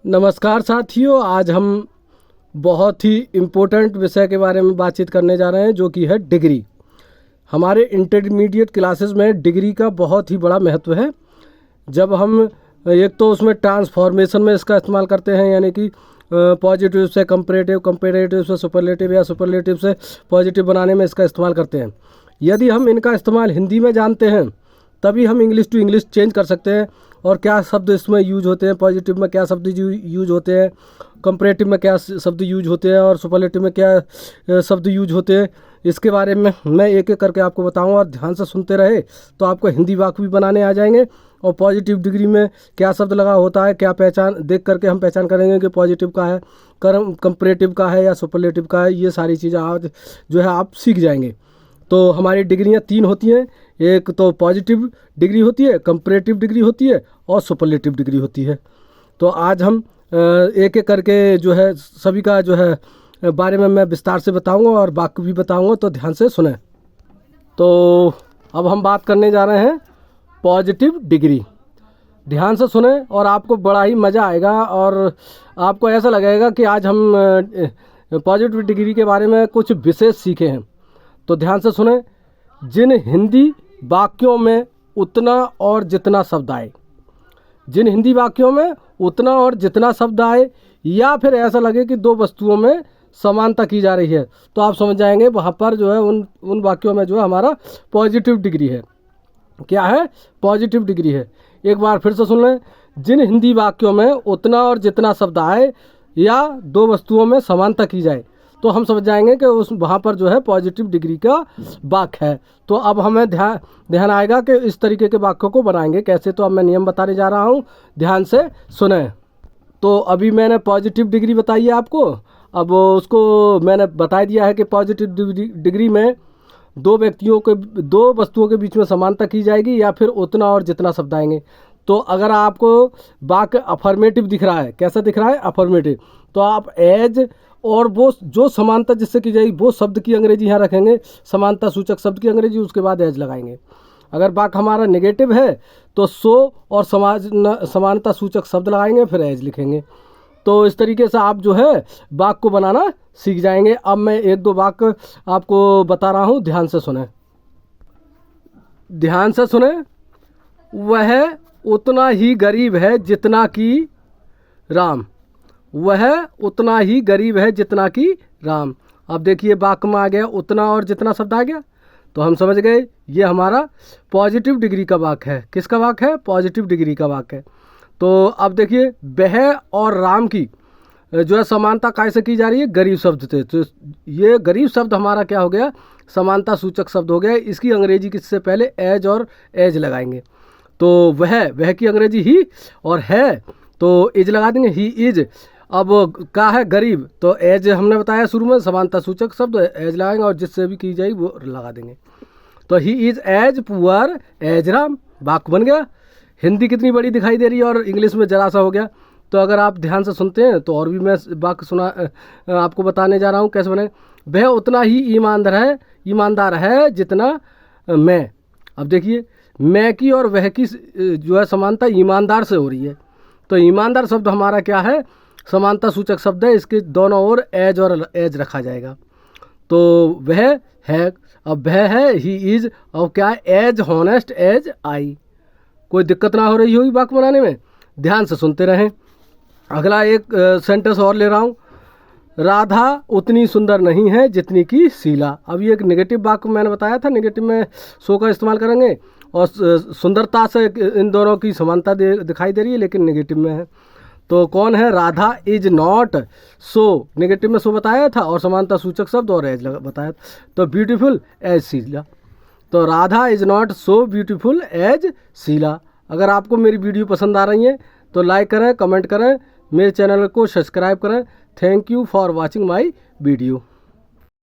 नमस्कार साथियों, आज हम बहुत ही इम्पोर्टेंट विषय के बारे में बातचीत करने जा रहे हैं जो कि है डिग्री। हमारे इंटरमीडिएट क्लासेस में डिग्री का बहुत ही बड़ा महत्व है। जब हम एक तो उसमें ट्रांसफॉर्मेशन में इसका इस्तेमाल करते हैं, यानी कि पॉजिटिव से कंपैरेटिव, कंपैरेटिव से सुपरलेटिव या सुपरलेटिव से पॉजिटिव बनाने में इसका इस्तेमाल करते हैं। यदि हम इनका इस्तेमाल हिंदी में जानते हैं तभी हम इंग्लिश टू इंग्लिश चेंज कर सकते हैं और क्या शब्द इसमें यूज होते हैं, पॉजिटिव में क्या शब्द यूज होते हैं, कंपैरेटिव में क्या शब्द यूज होते हैं और सुपरलेटिव में क्या शब्द यूज होते हैं, इसके बारे में मैं एक एक करके आपको बताऊंगा। और ध्यान से सुनते रहे तो आपको हिंदी वाक्य भी बनाने आ जाएंगे। और पॉजिटिव डिग्री में क्या शब्द लगा होता है, क्या पहचान देख करके हम पहचान करेंगे कि पॉजिटिव का है, कंपैरेटिव का है या सुपरलेटिव का है। ये सारी चीज़ें आज जो है आप सीख जाएंगे। तो हमारी डिग्रियाँ 3 होती हैं, एक तो पॉजिटिव डिग्री होती है, कंपैरेटिव डिग्री होती है और सुपरलेटिव डिग्री होती है। तो आज हम एक एक करके जो है सभी का जो है बारे में मैं विस्तार से बताऊंगा और वाक्य भी बताऊंगा, तो ध्यान से सुने। तो अब हम बात करने जा रहे हैं पॉजिटिव डिग्री। ध्यान से सुने और आपको बड़ा ही मज़ा आएगा और आपको ऐसा लगेगा कि आज हम पॉजिटिव डिग्री के बारे में कुछ विशेष सीखे हैं। तो ध्यान से सुने। जिन हिंदी वाक्यों में उतना और जितना शब्द आए, जिन हिंदी वाक्यों में उतना और जितना शब्द आए, या फिर ऐसा लगे कि दो वस्तुओं में समानता की जा रही है, तो आप समझ जाएंगे वहाँ पर जो है उन वाक्यों में जो है हमारा पॉजिटिव डिग्री है। क्या है? पॉजिटिव डिग्री है। एक बार फिर से सुन लें। जिन हिंदी वाक्यों में उतना और जितना शब्द आए या दो वस्तुओं में समानता की जाए, तो हम समझ जाएंगे कि उस वहाँ पर जो है पॉजिटिव डिग्री का वाक्य है। तो अब हमें ध्यान आएगा कि इस तरीके के वाक्यों को बनाएंगे कैसे। तो अब मैं नियम बताने जा रहा हूँ, ध्यान से सुने। तो अभी मैंने पॉजिटिव डिग्री बताई है आपको। अब उसको मैंने बता दिया है कि पॉजिटिव डिग्री में दो वस्तुओं के बीच में समानता की जाएगी या फिर उतना और जितना शब्द आएंगे। तो अगर आपको वाक्य अफर्मेटिव दिख रहा है, कैसा दिख रहा है? अफर्मेटिव, तो आप एज और वो जो समानता जिससे की जाएगी वो शब्द की अंग्रेजी यहाँ रखेंगे, समानता सूचक शब्द की अंग्रेजी, उसके बाद एज लगाएंगे। अगर वाक्य हमारा नेगेटिव है तो सो और समानता सूचक शब्द लगाएंगे, फिर एज लिखेंगे। तो इस तरीके से आप जो है वाक्य को बनाना सीख जाएंगे। अब मैं एक दो वाक्य आपको बता रहा हूँ, ध्यान से सुने। ध्यान से सुने। वह उतना ही गरीब है जितना कि राम। वह उतना ही गरीब है जितना कि राम। अब देखिए वाक्य में आ गया उतना और जितना शब्द आ गया, तो हम समझ गए ये हमारा पॉजिटिव डिग्री का वाक्य है। किसका वाक्य है? पॉजिटिव डिग्री का वाक्य है। तो अब देखिए वह और राम की जो है समानता कैसे की जा रही है? गरीब शब्द से। तो ये गरीब शब्द हमारा क्या हो गया? समानता सूचक शब्द हो गया। इसकी अंग्रेजी किससे पहले एज और एज लगाएंगे। तो वह की अंग्रेजी ही, और है तो इज लगा देंगे, ही इज। अब क्या है? गरीब, तो एज हमने बताया शुरू में, समानता सूचक शब्द एज लगाएंगे और जिससे भी की जाएगी वो लगा देंगे। तो he is as poor as Ram, वाक्य बन गया। हिंदी कितनी बड़ी दिखाई दे रही है और इंग्लिश में जरा सा हो गया। तो अगर आप ध्यान से सुनते हैं तो और भी मैं वाक्य आपको बताने जा रहा हूँ कैसे बने। वह उतना ही ईमानदार है जितना मैं। अब देखिए मैं की और वह की जो है समानता ईमानदार से हो रही है। तो ईमानदार शब्द हमारा क्या है? समानता सूचक शब्द है। इसके दोनों ओर एज और एज रखा जाएगा। तो वह है, अब वह है, ही इज, और क्या है? As honest as I. कोई दिक्कत ना हो रही होगी वाक्य बनाने में, ध्यान से सुनते रहें। अगला एक सेंटेंस और ले रहा हूँ। राधा उतनी सुंदर नहीं है जितनी कि शीला। अब ये एक नेगेटिव वाक्य मैंने बताया था, नेगेटिव में सो का इस्तेमाल करेंगे और सुंदरता से इन दोनों की समानता दिखाई दे रही है, लेकिन नेगेटिव में है। तो कौन है? Radha is not so. Negative में सो बताया था और समानता सूचक शब्द और एज बताया था। तो ब्यूटीफुल एज शीला। तो Radha is not so beautiful as Sheela. अगर आपको मेरी वीडियो पसंद आ रही है तो लाइक करें, कमेंट करें, मेरे चैनल को सब्सक्राइब करें। Thank you for watching my video.